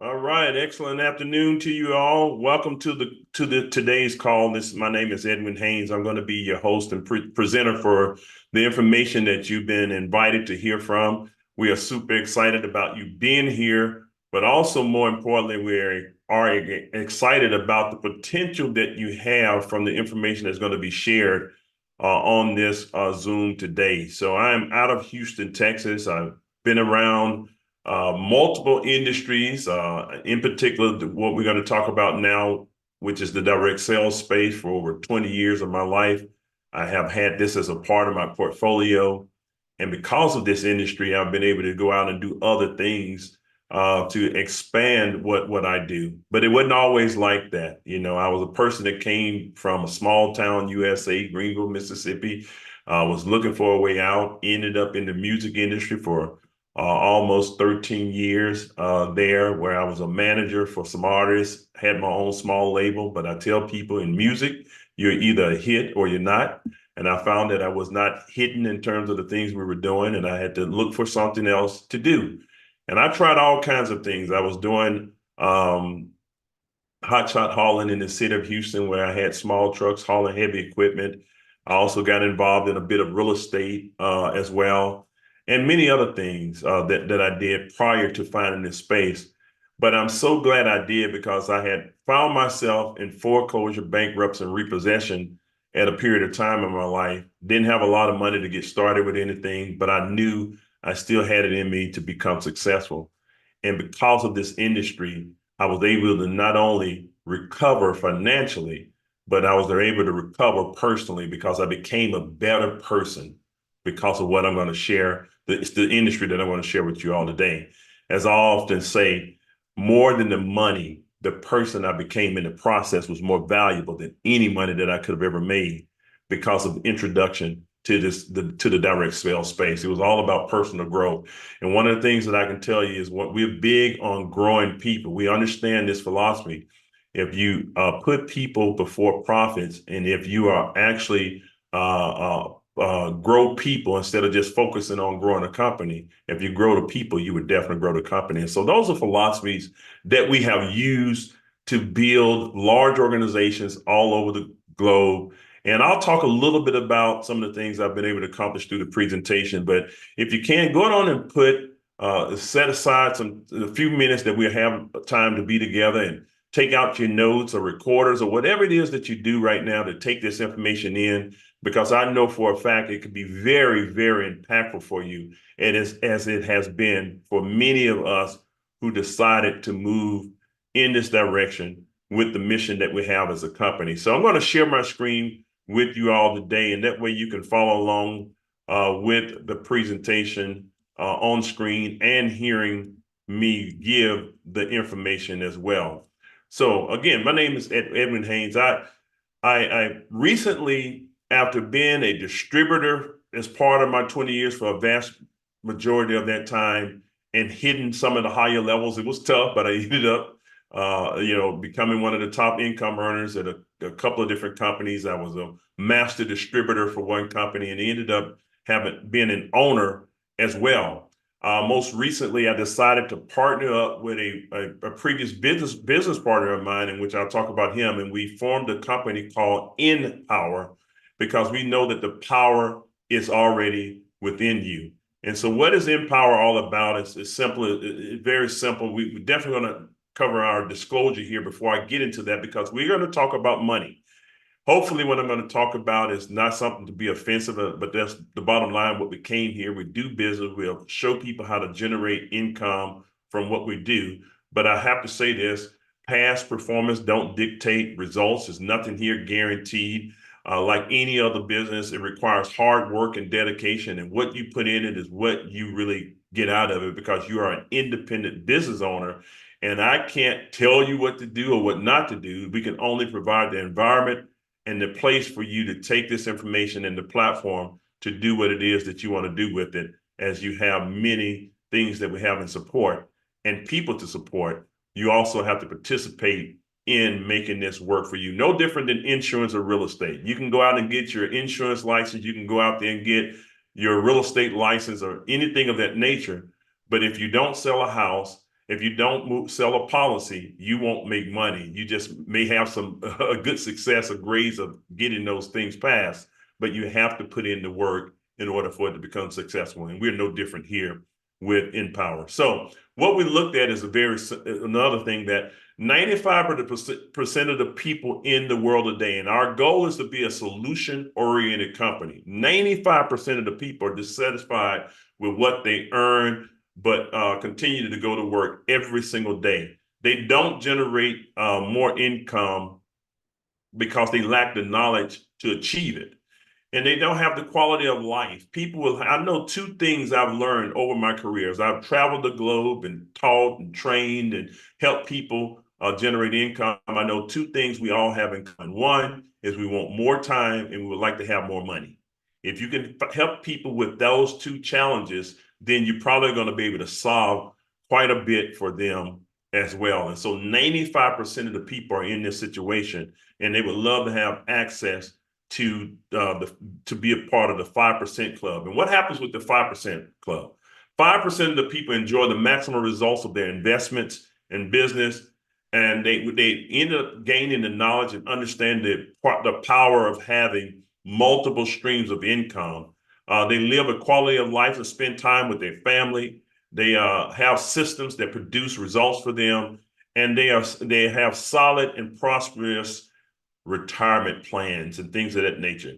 All right, excellent afternoon to you all. Welcome to the today's call. My name is Edwin Haynes. I'm going to be your host and presenter for the information that you've been invited to hear from. We are super excited about you being here, but also more importantly, are excited about the potential that you have from the information that's going to be shared on this Zoom today. So I'm out of Houston, Texas. I've been around multiple industries, in particular, what we're going to talk about now, which is the direct sales space for over 20 years of my life. I have had this as a part of my portfolio. And because of this industry, I've been able to go out and do other things to expand what I do. But it wasn't always like that. You know, I was a person that came from a small town, USA, Greenville, Mississippi, was looking for a way out, ended up in the music industry for almost 13 years there, where I was a manager for some artists, had my own small label. But I tell people in music, you're either a hit or you're not. And I found that I was not hitting in terms of the things we were doing, and I had to look for something else to do. And I tried all kinds of things. I was doing hotshot hauling in the city of Houston, where I had small trucks hauling heavy equipment. I also got involved in a bit of real estate as well, and many other things that I did prior to finding this space. But I'm so glad I did, because I had found myself in foreclosure, bankruptcy, and repossession at a period of time in my life. Didn't have a lot of money to get started with anything, but I knew I still had it in me to become successful. And because of this industry, I was able to not only recover financially, but I was able to recover personally, because I became a better person because of what I'm going to share. It's the industry that I'm going to share with you all today. As I often say, more than the money, the person I became in the process was more valuable than any money that I could have ever made, because of the introduction to the direct sales space. It was all about personal growth. And one of the things that I can tell you is, what we're big on growing people. We understand this philosophy. If you put people before profits, and if you are actually grow people instead of just focusing on growing a company, if you grow the people, you would definitely grow the company. And so those are philosophies that we have used to build large organizations all over the globe. And I'll talk a little bit about some of the things I've been able to accomplish through the presentation. But if you can, go on and set aside a few minutes that we have time to be together, and take out your notes or recorders or whatever it is that you do right now to take this information in, because I know for a fact it could be very, very impactful for you. And as it has been for many of us who decided to move in this direction with the mission that we have as a company. So I'm going to share my screen with you all today, and that way you can follow along with the presentation on screen, and hearing me give the information as well. So again, my name is Edwin Haynes. I recently, after being a distributor as part of my 20 years for a vast majority of that time, and hitting some of the higher levels, it was tough, but I ended up becoming one of the top income earners at a couple of different companies. I was a master distributor for one company, and ended up having been an owner as well. Most recently, I decided to partner up with a previous business partner of mine, in which I'll talk about him, and we formed a company called InPower, because we know that the power is already within you. And so, what is InPower all about? It's simple. It's very simple. We're definitely going to cover our disclosure here before I get into that, because we're going to talk about money. Hopefully, what I'm going to talk about is not something to be offensive, but that's the bottom line. What we came here, we do business. We'll show people how to generate income from what we do. But I have to say this: past performance don't dictate results. There's nothing here guaranteed. Like any other business, it requires hard work and dedication. And what you put in it is what you really get out of it, because you are an independent business owner. And I can't tell you what to do or what not to do. We can only provide the environment and the place for you to take this information and the platform to do what it is that you want to do with it, as you have many things that we have in support and people to support. You also have to participate in making this work for you. No different than insurance or real estate. You can go out and get your insurance license. You can go out there and get your real estate license or anything of that nature. But if you don't sell a house, If you don't sell a policy, you won't make money. You just may have a good success or grades of getting those things passed, but you have to put in the work in order for it to become successful. And we're no different here with InPower. So what we looked at is another thing that 95% of the people in the world today, and our goal is to be a solution-oriented company. 95% of the people are dissatisfied with what they earn, but continue to go to work every single day. They don't generate more income because they lack the knowledge to achieve it. And they don't have the quality of life. I know two things I've learned over my careers. I've traveled the globe and taught and trained and helped people generate income. I know two things we all have in common. One is we want more time and we would like to have more money. If you can help people with those two challenges, then you're probably going to be able to solve quite a bit for them as well. And so 95% of the people are in this situation, and they would love to have access to be a part of the 5% club. And what happens with the 5% club? 5% of the people enjoy the maximum results of their investments in business, and they end up gaining the knowledge and understand the power of having multiple streams of income. They live a quality of life and spend time with their family. They have systems that produce results for them, and they have solid and prosperous retirement plans and things of that nature.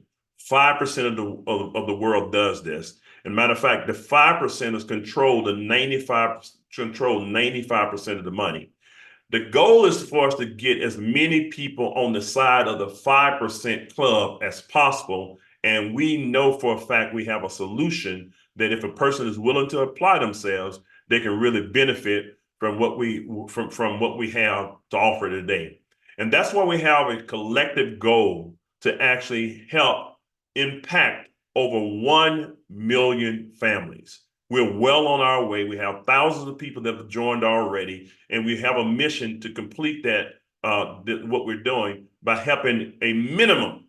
5% of the world does this. And matter of fact, the 5% control 95% of the money. The goal is for us to get as many people on the side of the 5% club as possible. And we know for a fact we have a solution that if a person is willing to apply themselves, they can really benefit from what we have to offer today. And that's why we have a collective goal to actually help impact over 1 million families. We're well on our way. We have thousands of people that have joined already, and we have a mission to complete what we're doing by helping a minimum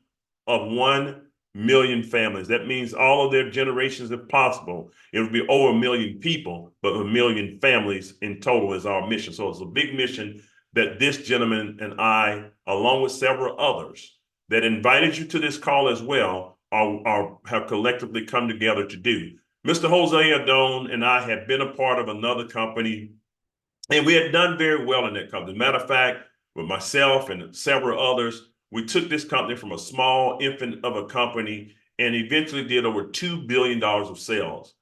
of 1 million families. That means all of their generations if possible. It would be over 1 million people, but 1 million families in total is our mission. So it's a big mission that this gentleman and I, along with several others that invited you to this call as well, have collectively come together to do. Mr. Jose Adon and I had been a part of another company, and we had done very well in that company. Matter of fact, with myself and several others, we took this company from a small infant of a company and eventually did over $2 billion of sales.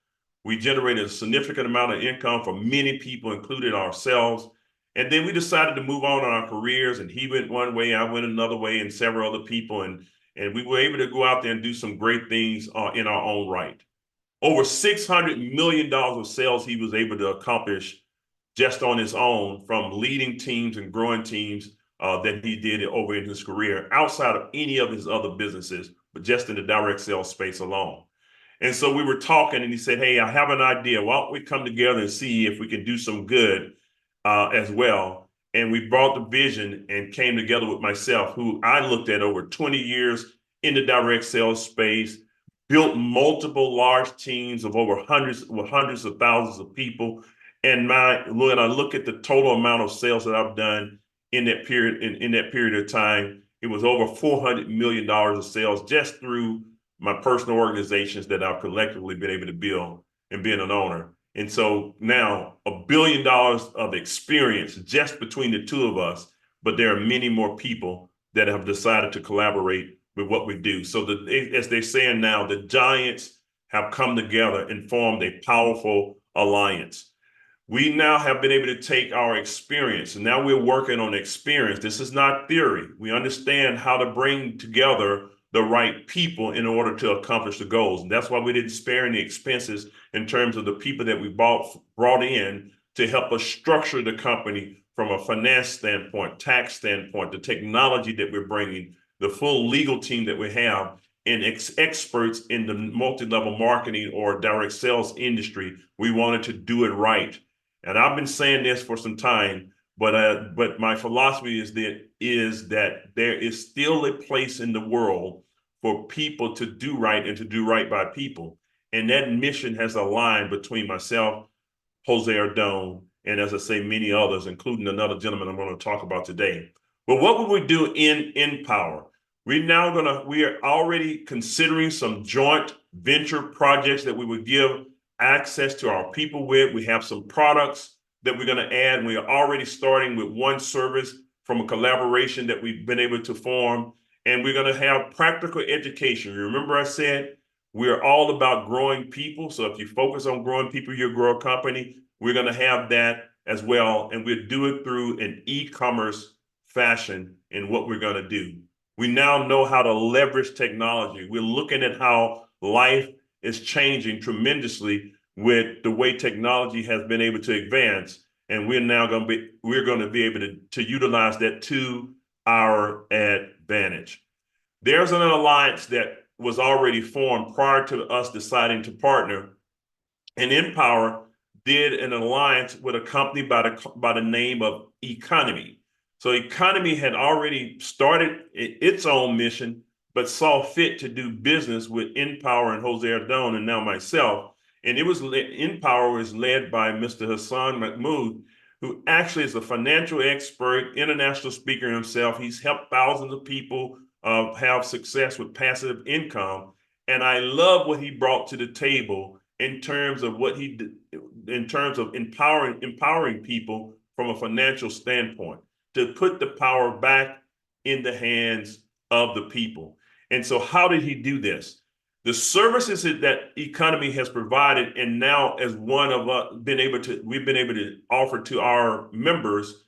We generated a significant amount of income for many people, including ourselves. And then we decided to move on in our careers, and he went one way, I went another way, and several other people. And we were able to go out there and do some great things in our own right. Over $600 million of sales he was able to accomplish just on his own from leading teams and growing teams that he did over in his career outside of any of his other businesses, but just in the direct sales space alone. And so we were talking, and he said, hey, I have an idea. Why don't we come together and see if we can do some good as well? And we brought the vision and came together with myself, who I looked at over 20 years in the direct sales space, built multiple large teams of over hundreds of thousands of people. And when I look at the total amount of sales that I've done in that period of time, it was over $400 million of sales just through my personal organizations that I've collectively been able to build and being an owner. And so now $1 billion of experience just between the two of us, but there are many more people that have decided to collaborate with what we do. So as they're saying now, the giants have come together and formed a powerful alliance. We now have been able to take our experience, and now we're working on experience. This is not theory. We understand how to bring together the right people in order to accomplish the goals. And that's why we didn't spare any expenses in terms of the people that we brought in to help us structure the company from a finance standpoint, tax standpoint, the technology that we're bringing, the full legal team that we have, and experts in the multi-level marketing or direct sales industry. We wanted to do it right. And I've been saying this for some time, but my philosophy is that there is still a place in the world for people to do right and to do right by people. And that mission has aligned between myself, Jose Adon, and as I say, many others, including another gentleman I'm going to talk about today. But what would we do in InPower? We are already considering some joint venture projects that we would give access to our people with. We have some products that we're going to add. And we are already starting with one service from a collaboration that we've been able to form. And we're going to have practical education. Remember I said, we're all about growing people. So if you focus on growing people, you'll grow a company. We're going to have that as well. And we'll do it through an e-commerce fashion in what we're going to do. We now know how to leverage technology. We're looking at how life is changing tremendously with the way technology has been able to advance. And we're going to be able to utilize that to our advantage. There's an alliance that was already formed prior to us deciding to partner. And InPower did an alliance with a company by the name of Economy. So Economy had already started its own mission, but saw fit to do business with InPower and Jose Ardon and now myself. And InPower was led by Mr. Hassan Mahmoud, who actually is a financial expert, international speaker himself. He's helped thousands of people have success with passive income. And I love what he brought to the table in terms of what he did, in terms of empowering people from a financial standpoint, to put the power back in the hands of the people. And so how did he do this? The services that Economy has provided, and now as one of us we've been able to offer to our members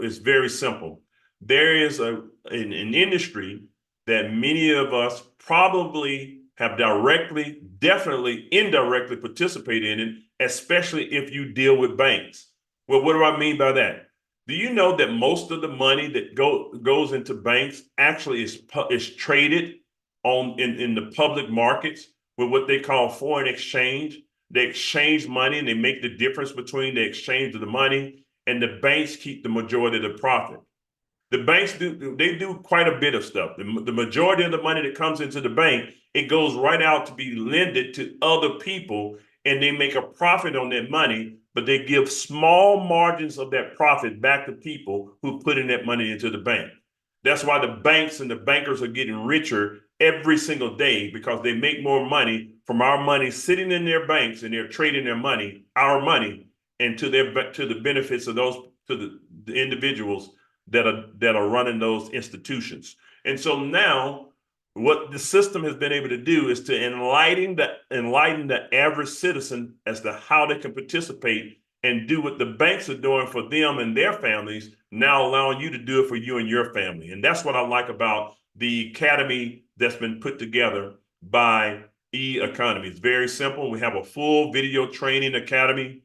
is very simple. There is an industry that many of us probably have directly, definitely indirectly participated in, especially if you deal with banks. Well, what do I mean by that? Do you know that most of the money that goes into banks actually is traded in the public markets with what they call foreign exchange? They exchange money and they make the difference between the exchange of the money, and the banks keep the majority of the profit. The banks do quite a bit of stuff. The majority of the money that comes into the bank, it goes right out to be lended to other people, and they make a profit on that money, but they give small margins of that profit back to people who put in that money into the bank. That's why the banks and the bankers are getting richer every single day, because they make more money from our money sitting in their banks, and they're trading their money, our money, and to the benefits of the individuals that are running those institutions. And so now what the system has been able to do is to enlighten the average citizen as to how they can participate and do what the banks are doing for them and their families, now allowing you to do it for you and your family. And that's what I like about the academy that's been put together by Economy. It's very simple. We have a full video training academy,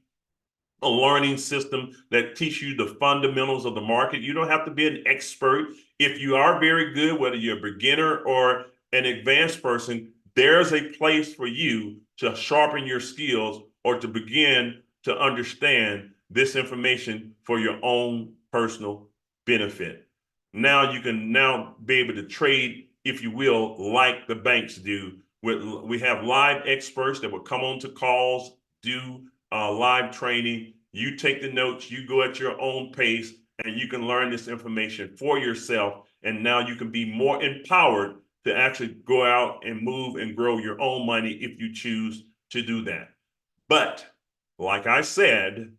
a learning system that teaches you the fundamentals of the market. You don't have to be an expert. If you are very good, whether you're a beginner or an advanced person, there's a place for you to sharpen your skills or to begin to understand this information for your own personal benefit. Now you can now be able to trade, if you will, like the banks do. We have live experts that will come on to calls, do live training. You take the notes, you go at your own pace, and you can learn this information for yourself. And now you can be more empowered to actually go out and move and grow your own money if you choose to do that. But like I said,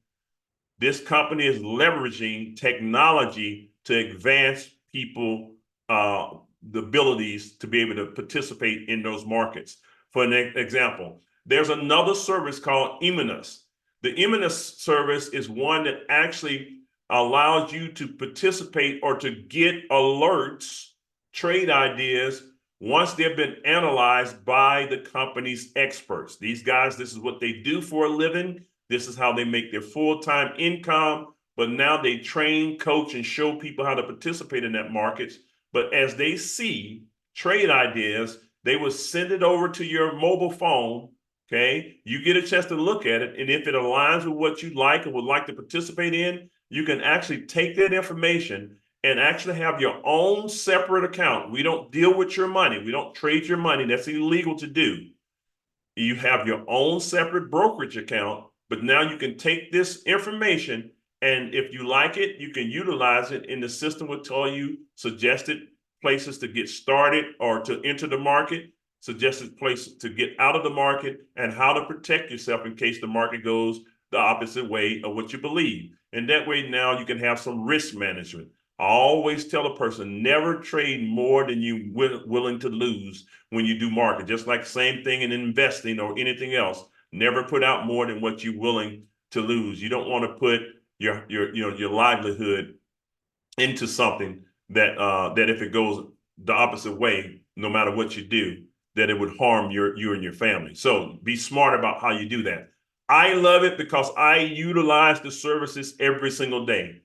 this company is leveraging technology to advance people, the abilities to be able to participate in those markets. For an example, there's another service called Eminus. The Eminus service is one that actually allows you to participate or to get alerts, trade ideas, once they've been analyzed by the company's experts. These guys, this is what they do for a living. This is how they make their full-time income. But now they train, coach, and show people how to participate in that markets. But as they see trade ideas, they will send it over to your mobile phone. Okay, you get a chance to look at it, and if it aligns with what you like and would like to participate in, you can actually take that information and actually have your own separate account. We don't deal with your money. We don't trade your money. That's illegal to do. You have your own separate brokerage account but now you can take this information, and if you like it, you can utilize it, and the system will tell you suggested places to get started or to enter the market, suggested places to get out of the market, and how to protect yourself in case the market goes the opposite way of what you believe. And that way now you can have some risk management. I always tell a person, never trade more than you willing to lose when you do market. Just like same thing in investing or anything else. Never put out more than what you're willing to lose. You don't want to put your livelihood into something that if it goes the opposite way, no matter what you do, that it would harm you and your family. So be smart about how you do that. I love it because I utilize the services every single day.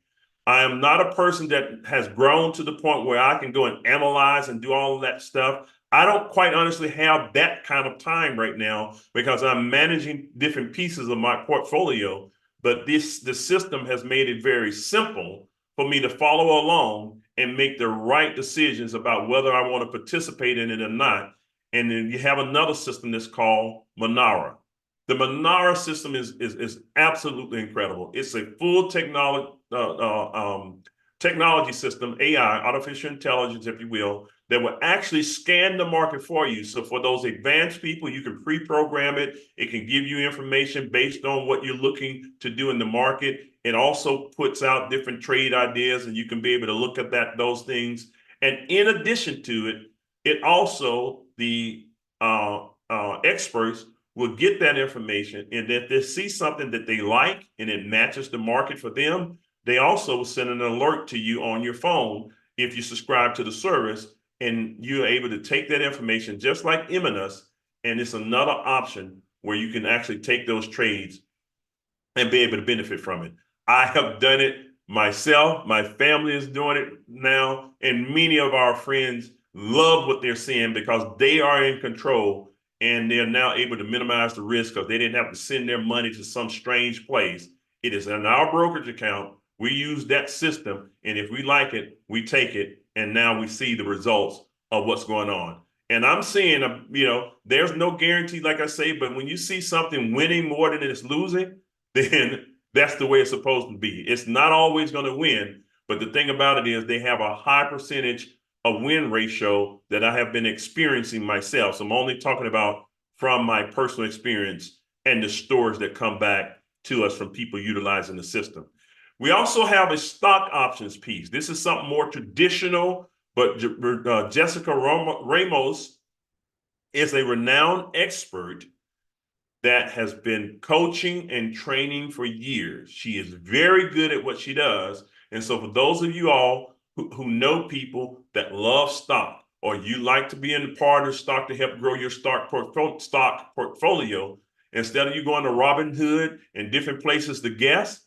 I am not a person that has grown to the point where I can go and analyze and do all of that stuff. I don't quite honestly have that kind of time right now because I'm managing different pieces of my portfolio. But the system has made it very simple for me to follow along and make the right decisions about whether I want to participate in it or not. And then you have another system that's called Monara. The Monara system is absolutely incredible. It's a full technology system, AI, artificial intelligence, if you will, that will actually scan the market for you. So for those advanced people, you can pre-program it. It can give you information based on what you're looking to do in the market. It also puts out different trade ideas, and you can be able to look at those things. And in addition to it, it also, the experts will get that information, and if they see something that they like and it matches the market for them, they also will send an alert to you on your phone if you subscribe to the service, and you're able to take that information just like Iminus, and it's another option where you can actually take those trades and be able to benefit from it. I have done it myself. My family is doing it now, and many of our friends love what they're seeing because they are in control, and they're now able to minimize the risk because they didn't have to send their money to some strange place. It is in our brokerage account. We use that system, and if we like it, we take it, and now we see the results of what's going on. And I'm seeing, there's no guarantee, like I say, but when you see something winning more than it's losing, then that's the way it's supposed to be. It's not always going to win, but the thing about it is they have a high percentage of win ratio that I have been experiencing myself. So I'm only talking about from my personal experience and the stories that come back to us from people utilizing the system. We also have a stock options piece. This is something more traditional, but Jessica Ramos is a renowned expert that has been coaching and training for years. She is very good at what she does. And so for those of you all who know people that love stock, or you like to be in part of stock to help grow your stock portfolio, instead of you going to Robinhood and different places to guess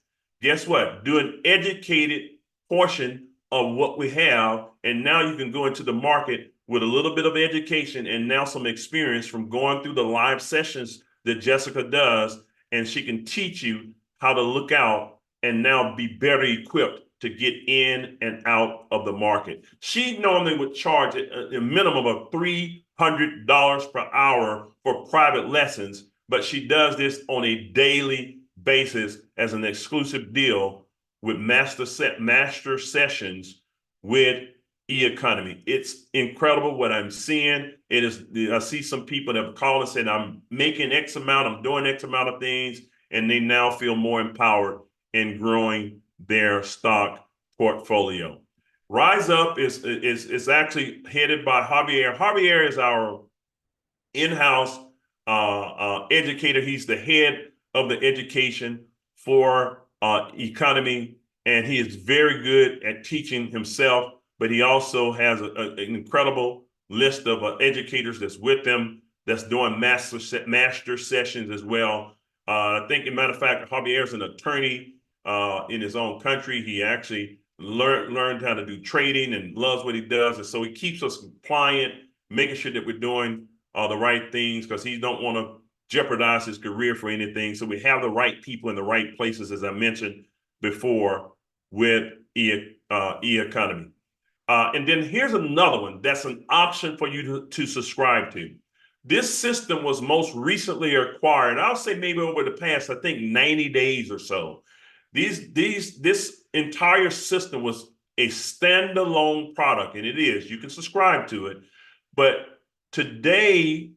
what? Do an educated portion of what we have, and now you can go into the market with a little bit of education and now some experience from going through the live sessions that Jessica does, and she can teach you how to look out and now be better equipped to get in and out of the market. She normally would charge a minimum of $300 per hour for private lessons, but she does this on a daily basis as an exclusive deal with master sessions with e-economy. It's incredible what I'm seeing. It is. I see some people that have called and said, I'm making X amount, I'm doing X amount of things, and they now feel more empowered in growing their stock portfolio. Rise Up is actually headed by Javier. Javier is our in-house educator. He's the head of the education for economy, and he is very good at teaching himself, but he also has an incredible list of educators that's with him, that's doing master sessions as well. I think, as a matter of fact, Javier is an attorney in his own country. He actually learned how to do trading and loves what he does. And so he keeps us compliant, making sure that we're doing the right things, because he don't want to jeopardize his career for anything. So we have the right people in the right places, as I mentioned before, with e-economy. And then here's another one that's an option for you to subscribe to. This system was most recently acquired. I'll say maybe over the past, I think 90 days or so. This entire system was a standalone product, and it is. You can subscribe to it, but today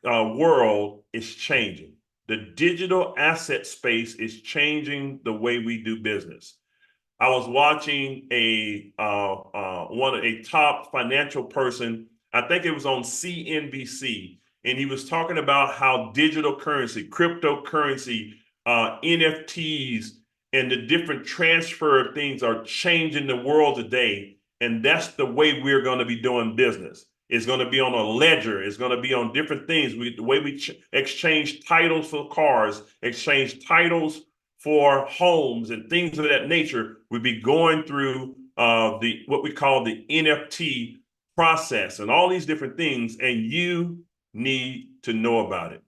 world is changing. The digital asset space is changing the way we do business. I was watching a top financial person. I think it was on CNBC, and he was talking about how digital currency, cryptocurrency, NFTs, and the different transfer of things are changing the world today. And that's the way we're going to be doing business. It's going to be on a ledger. It's going to be on different things. The way we exchange titles for cars, exchange titles for homes and things of that nature would be going through the what we call the NFT process and all these different things, and you need to know about it.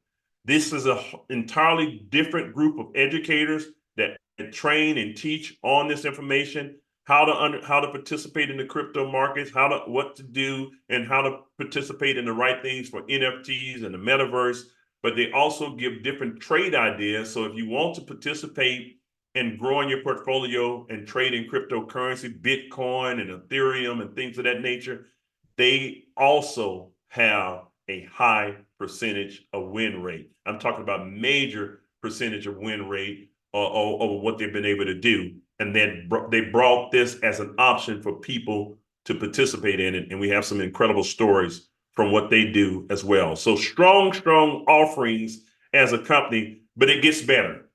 This is an entirely different group of educators that train and teach on this information, how to participate in the crypto markets, what to do, and how to participate in the right things for NFTs and the metaverse. But they also give different trade ideas. So if you want to participate in growing your portfolio and trading cryptocurrency, Bitcoin and Ethereum and things of that nature, they also have a high percentage of win rate. I'm talking about major percentage of win rate over what they've been able to do. And then they brought this as an option for people to participate in it. And we have some incredible stories from what they do as well. So strong offerings as a company, but it gets better.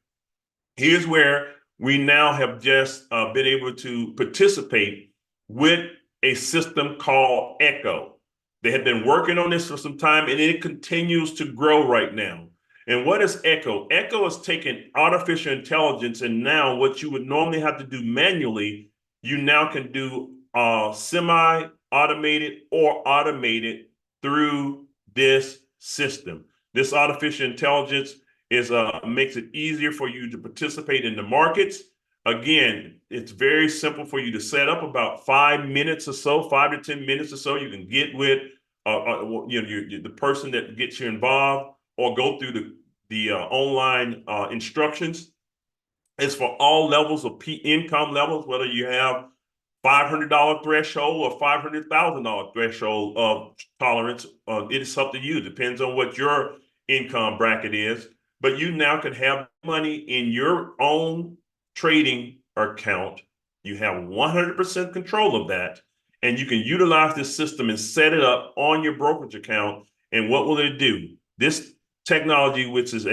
Here's where we now have just been able to participate with a system called Echo. They have been working on this for some time, and it continues to grow right now. And what is Echo? Echo is taking artificial intelligence, and now what you would normally have to do manually, you now can do semi-automated or automated through this system. This artificial intelligence makes it easier for you to participate in the markets. Again, it's very simple for you to set up, about 5 minutes or so, 5 to 10 minutes or so. You can get with the person that gets you involved, or go through the online instructions. It's for all levels of income levels, whether you have $500 threshold or $500,000 threshold of tolerance. It is up to you. Depends on what your income bracket is. But you now can have money in your own trading account. You have 100% control of that. And you can utilize this system and set it up on your brokerage account. And what will it do? This technology, which is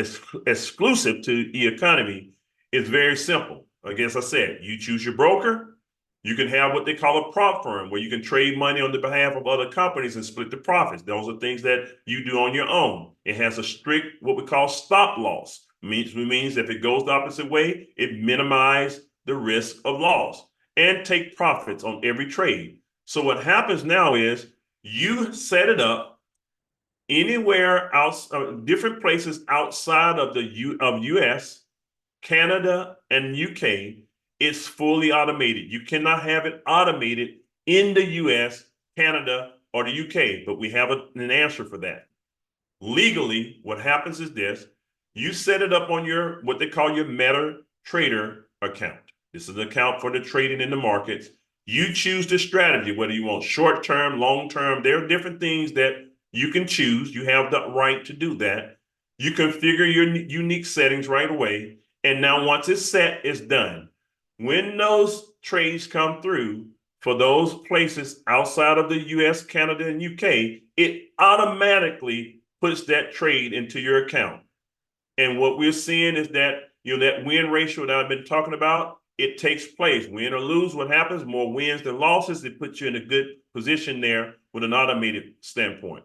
exclusive to the economy, is very simple. Like as I said, you choose your broker. You can have what they call a prop firm, where you can trade money on the behalf of other companies and split the profits. Those are things that you do on your own. It has a strict, what we call stop loss. Means if it goes the opposite way, it minimizes the risk of loss and take profits on every trade. So what happens now is you set it up anywhere else, different places outside of the US, Canada, and UK. It's fully automated. You cannot have it automated in the US, Canada, or the UK, but we have an answer for that. Legally, what happens is this: you set it up on your, what they call your MetaTrader account. This is an account for the trading in the markets. You choose the strategy, whether you want short-term, long-term. There are different things that you can choose. You have the right to do that. You configure your unique settings right away. And now once it's set, it's done. When those trades come through for those places outside of the US, Canada, and UK, it automatically puts that trade into your account. And what we're seeing is that, that win ratio that I've been talking about, it takes place. Win or lose, what happens? More wins than losses. It puts you in a good position there with an automated standpoint.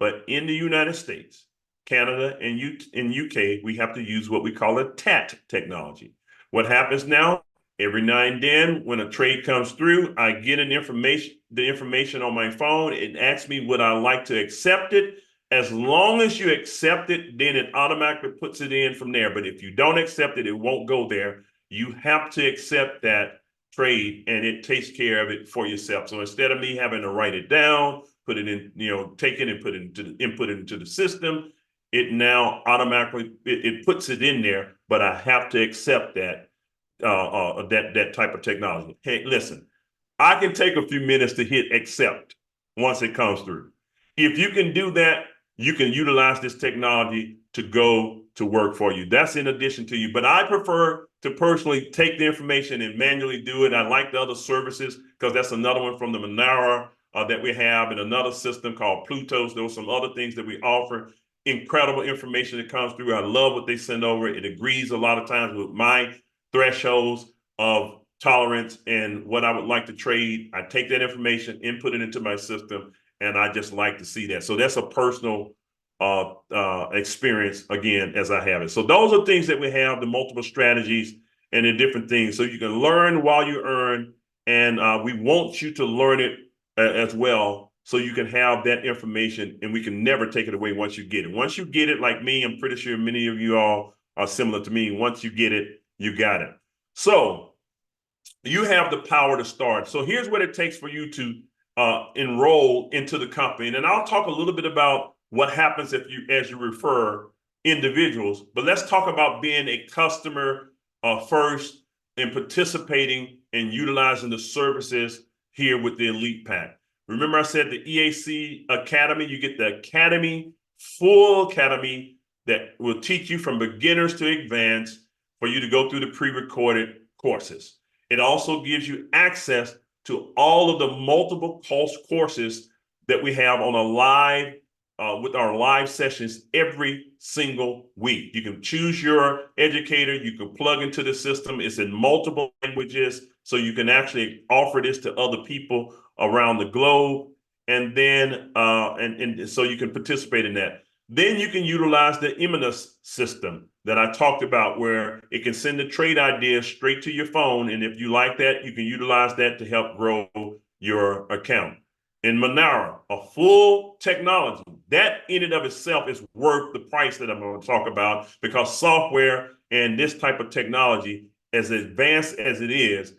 But in the United States, Canada, and UK, we have to use what we call a TAT technology. What happens now? Every now and then, when a trade comes through, I get the information on my phone. It asks me would I like to accept it. As long as you accept it, then it automatically puts it in from there. But if you don't accept it, it won't go there. You have to accept that trade, and it takes care of it for yourself. So instead of me having to write it down put it in, take it and input it into the system. It now automatically it puts it in there, but I have to accept that type of technology. Hey, listen, I can take a few minutes to hit accept once it comes through. If you can do that, you can utilize this technology to go to work for you. That's in addition to you. But I prefer to personally take the information and manually do it. I like the other services because that's another one from the Monera that we have, and another system called Plutos. There were some other things that we offer. Incredible information that comes through. I love what they send over. It agrees a lot of times with my thresholds of tolerance and what I would like to trade. I take that information, input it into my system, and I just like to see that. So that's a personal experience, again, as I have it. So those are things that we have, the multiple strategies and the different things. So you can learn while you earn, and we want you to learn it as well, so you can have that information, and we can never take it away once you get it. Once you get it, like me, I'm pretty sure many of you all are similar to me. Once you get it, you got it. So you have the power to start. So here's what it takes for you to enroll into the company. And I'll talk a little bit about what happens as you refer individuals, but let's talk about being a customer first and participating and utilizing the services here with the Elite Pack. Remember I said the EAC Academy, you get the Academy, full Academy that will teach you from beginners to advanced for you to go through the pre-recorded courses. It also gives you access to all of the multiple courses that we have on a live, with our live sessions every single week. You can choose your educator. You can plug into the system. It's in multiple languages, so you can actually offer this to other people around the globe. And then, and so you can participate in that. Then you can utilize the Imanus system that I talked about, where it can send the trade ideas straight to your phone. And if you like that, you can utilize that to help grow your account. In Monera, a full technology, that in and of itself is worth the price that I'm going to talk about, because software and this type of technology, as advanced as it is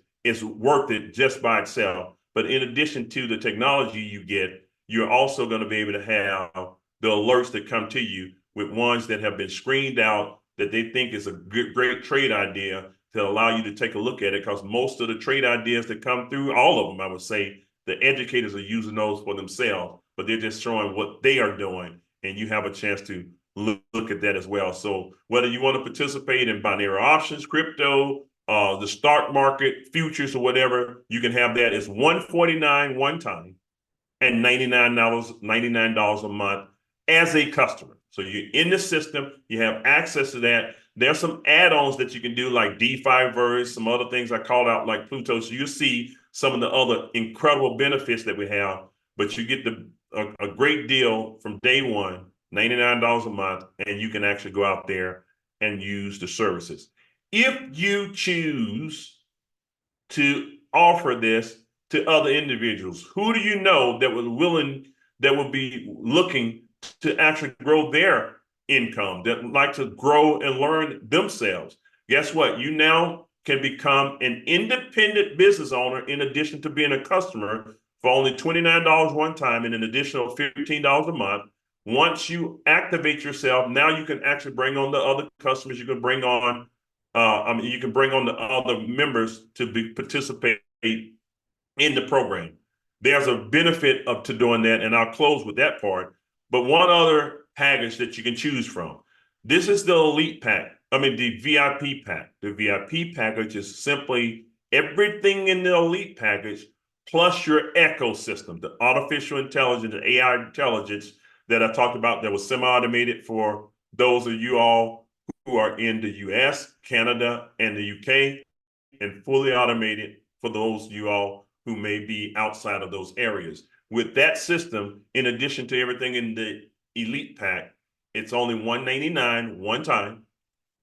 worth it just by itself. But in addition to the technology you get, you're also going to be able to have the alerts that come to you with ones that have been screened out that they think is a great trade idea, to allow you to take a look at it. Because most of the trade ideas that come through, all of them, I would say, the educators are using those for themselves, but they're just showing what they are doing, and you have a chance to look at that as well. So whether you want to participate in binary options, crypto, the stock market, futures, or whatever, you can have that. It's $149 one time and $99 a month as a customer. So you're in the system, you have access to that. There's some add-ons that you can do, like DeFi verse, some other things I called out like Pluto. So you see some of the other incredible benefits that we have, but you get a great deal from day one, $99 a month, and you can actually go out there and use the services. If you choose to offer this to other individuals, who do you know that would be looking to actually grow their income, that like to grow and learn themselves? Guess what? You now can become an independent business owner in addition to being a customer for only $29 one time and an additional $15 a month. Once you activate yourself, now you can actually bring on the other customers. You can bring on, you can bring on the other members to participate in the program. There's a benefit to doing that, and I'll close with that part. But one other package that you can choose from. This is the Elite Pack. The VIP Pack. The VIP package is simply everything in the Elite package plus your ecosystem, the artificial intelligence, the AI intelligence that I talked about that was semi-automated for those of you all who are in the US, Canada, and the UK, and fully automated for those of you all who may be outside of those areas. With that system, in addition to everything in the Elite Pack, it's only $199 one time,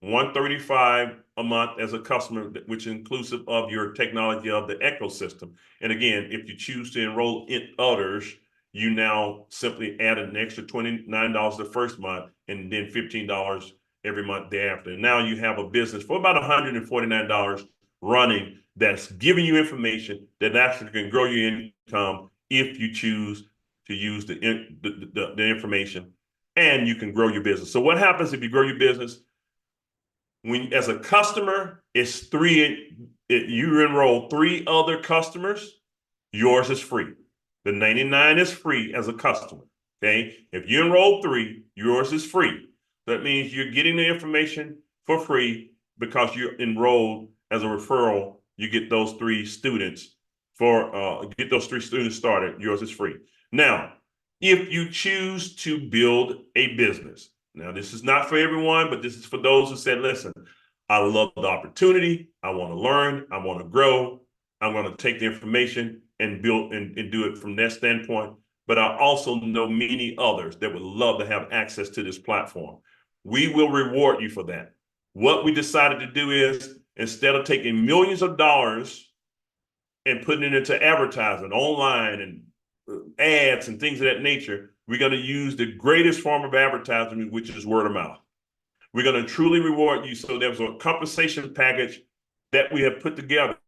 $135 a month as a customer, which is inclusive of your technology of the ecosystem. And again, if you choose to enroll in others, you now simply add an extra $29 the first month and then $15 every month thereafter. And now you have a business for about $149 running that's giving you information that actually can grow your income if you choose to use the information, and you can grow your business. So what happens if you grow your business? When, as a customer, it's you enroll 3 other customers, yours is free. The 99 is free as a customer. Okay. If you enroll 3, yours is free. That means you're getting the information for free because you're enrolled as a referral. You get those 3 students started. Yours is free. Now, if you choose to build a business, now this is not for everyone, but this is for those who said, listen, I love the opportunity. I want to learn. I want to grow. I'm going to take the information and build and do it from that standpoint. But I also know many others that would love to have access to this platform. We will reward you for that. What we decided to do is, instead of taking millions of dollars and putting it into advertising online and ads and things of that nature, we're going to use the greatest form of advertising, which is word of mouth. We're going to truly reward you. So there's a compensation package that we have put together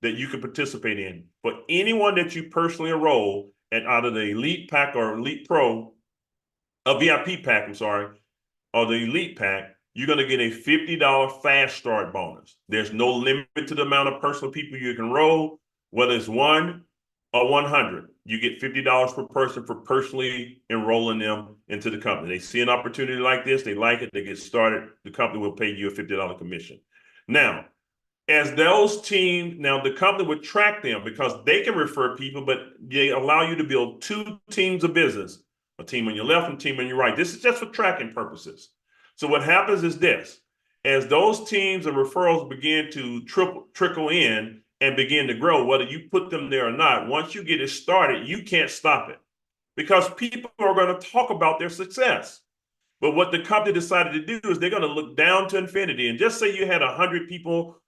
that you can participate in. For anyone that you personally enroll at either the Elite Pack or Elite Pro, a VIP pack, I'm sorry, or the Elite Pack, you're going to get a $50 fast start bonus. There's no limit to the amount of personal people you can enroll, whether it's 1 or 100. You get $50 per person for personally enrolling them into the company. They see an opportunity like this, they like it, they get started, the company will pay you a $50 commission. Now, as those teams, now the company would track them because they can refer people, but they allow you to build 2 teams of business, a team on your left and a team on your right. This is just for tracking purposes. So what happens is this: as those teams and referrals begin to trickle in and begin to grow, whether you put them there or not, once you get it started, you can't stop it because people are going to talk about their success. But what the company decided to do is they're going to look down to infinity. And just say you had 100 people,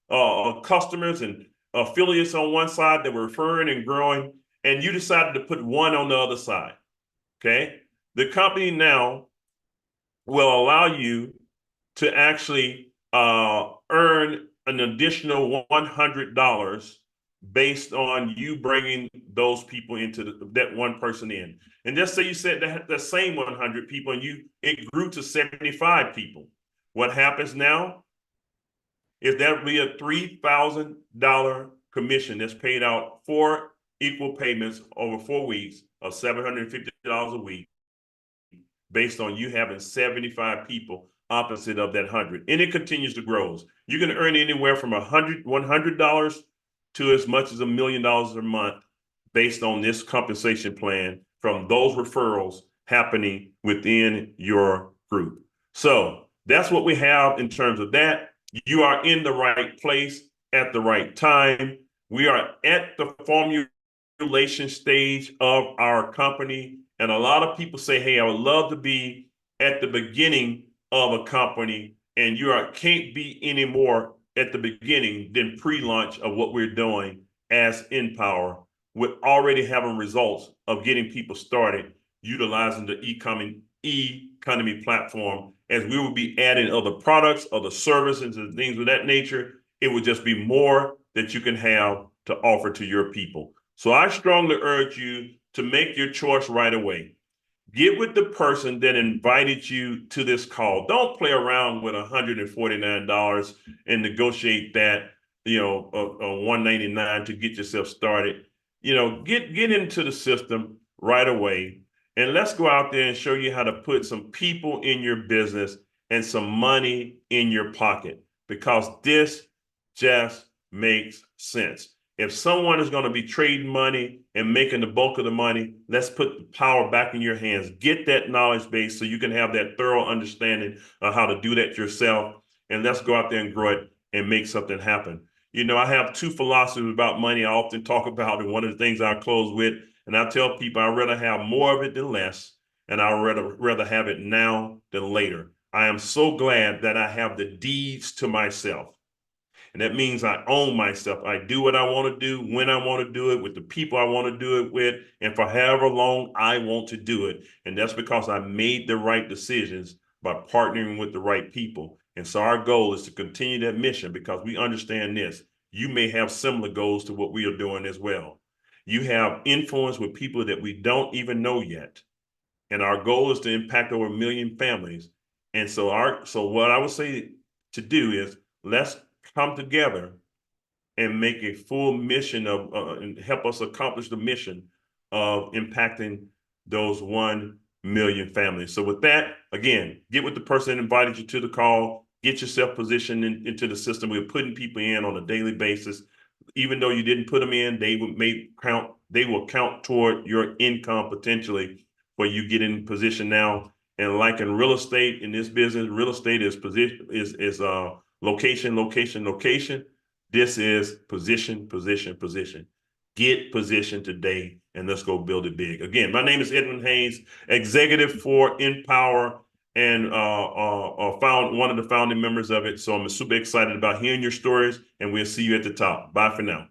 customers and affiliates on one side that were referring and growing, and you decided to put 1 on the other side. Okay. The company now will allow you to actually earn an additional $100 based on you bringing those people into that one person in. And just say you said that same 100 people and it grew to 75 people. What happens now is that will be a $3,000 commission that's paid out 4 equal payments over 4 weeks of $750 a week based on you having 75 people opposite of that 100. And it continues to grow. You can earn anywhere from $100 to as much as $1 million a month based on this compensation plan from those referrals happening within your group. So that's what we have in terms of that. You are in the right place at the right time. We are at the formulation stage of our company. And a lot of people say, hey, I would love to be at the beginning of a company, and you can't be any more at the beginning than pre-launch of what we're doing as InPower, with already having results of getting people started utilizing the e-economy platform. As we will be adding other products, other services, and things of that nature, it would just be more that you can have to offer to your people. So I strongly urge you to make your choice right away. Get with the person that invited you to this call. Don't play around with $149 and negotiate that, $199 to get yourself started. Get into the system right away. And let's go out there and show you how to put some people in your business and some money in your pocket, because this just makes sense. If someone is going to be trading money and making the bulk of the money, let's put the power back in your hands. Get that knowledge base so you can have that thorough understanding of how to do that yourself. And let's go out there and grow it and make something happen. I have 2 philosophies about money I often talk about, and one of the things I close with, and I tell people I'd rather have more of it than less, and I'd rather have it now than later. I am so glad that I have the deeds to myself. And that means I own myself. I do what I want to do, when I want to do it, with the people I want to do it with, and for however long I want to do it. And that's because I made the right decisions by partnering with the right people. And so our goal is to continue that mission, because we understand this. You may have similar goals to what we are doing as well. You have influence with people that we don't even know yet. And our goal is to impact over 1 million families. And so what I would say to do is let's come together and make a full mission of and help us accomplish the mission of impacting those 1 million families. So with that, again, get with the person that invited you to the call, get yourself positioned into the system. We're putting people in on a daily basis. Even though you didn't put them in, they will count toward your income potentially where you get in position now. And like in real estate, in this business, real estate is position is location, location, location. This is position, position, position. Get position today and let's go build it big. Again, my name is Edwin Haynes, executive for InPower and found one of the founding members of it. So I'm super excited about hearing your stories and we'll see you at the top. Bye for now.